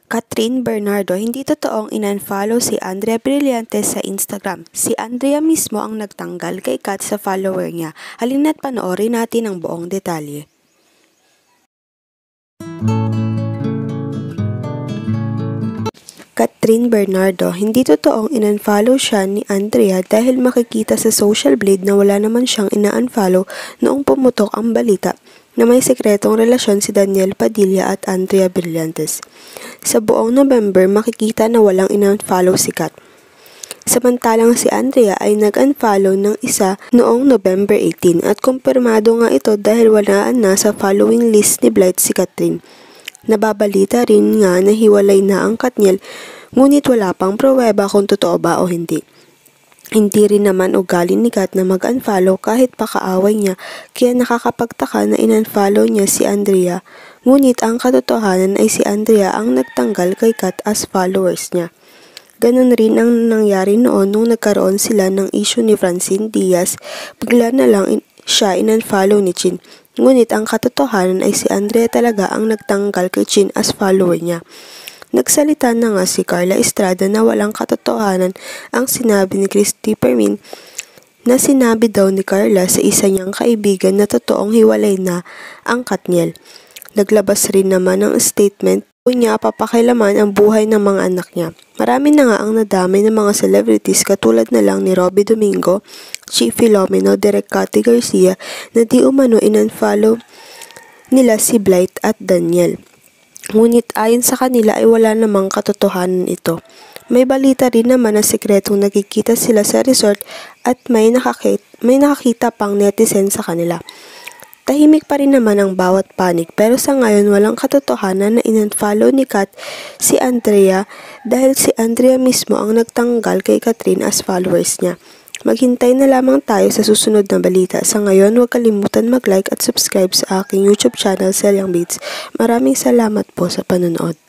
Catherine Bernardo, hindi totoong in-unfollow si Andrea Brillantes sa Instagram. Si Andrea mismo ang nagtanggal kay Kat sa follower niya. Halina't panoorin natin ang buong detalye. Catherine Bernardo, hindi totoong in-unfollow siya ni Andrea dahil makikita sa social blade na wala naman siyang ina-unfollow noong pumutok ang balita na may sekretong relasyon si Daniel Padilla at Andrea Brillantes. Sa buong November, makikita na walang in-unfollow si Kat. Samantalang si Andrea ay nag-unfollow ng isa noong November 18 at kumpirmado nga ito dahil walaan na sa following list ni Blight si Catherine. Nababalita rin nga na hiwalay na ang Katniel, ngunit wala pang pruweba kung totoo ba o hindi. Hindi rin naman ugali ni Kat na mag-unfollow kahit pakaaway niya, kaya nakakapagtaka na in-unfollow niya si Andrea. Ngunit ang katotohanan ay si Andrea ang nagtanggal kay Kat as followers niya. Ganon rin ang nangyari noon nung nagkaroon sila ng issue ni Francine Diaz, bigla na lang siya in-unfollow ni Chin. Ngunit ang katotohanan ay si Andrea talaga ang nagtanggal kay Chin as follower niya. Nagsalita na nga si Carla Estrada na walang katotohanan ang sinabi ni Christy Permin na sinabi daw ni Carla sa isa niyang kaibigan na totoong hiwalay na ang Katniel. Naglabas rin naman ng statement kung niya papakilaman ang buhay ng mga anak niya. Marami na nga ang nadamay ng mga celebrities katulad na lang ni Robby Domingo, Chi Filomeno, Direk Cathy Garcia na di umano in-unfollow nila si Blight at Daniel. Ngunit ayon sa kanila ay wala namang katotohanan ito. May balita rin naman na sekretong nagkikita sila sa resort at may nakakita pang netizen sa kanila. Tahimik pa rin naman ang bawat panig pero sa ngayon walang katotohanan na in-unfollow ni Kat si Andrea dahil si Andrea mismo ang nagtanggal kay Catherine as followers niya. Maghintay na lamang tayo sa susunod na balita. Sa ngayon, huwag kalimutan mag-like at subscribe sa aking YouTube channel, Selyang Beats. Maraming salamat po sa panonood.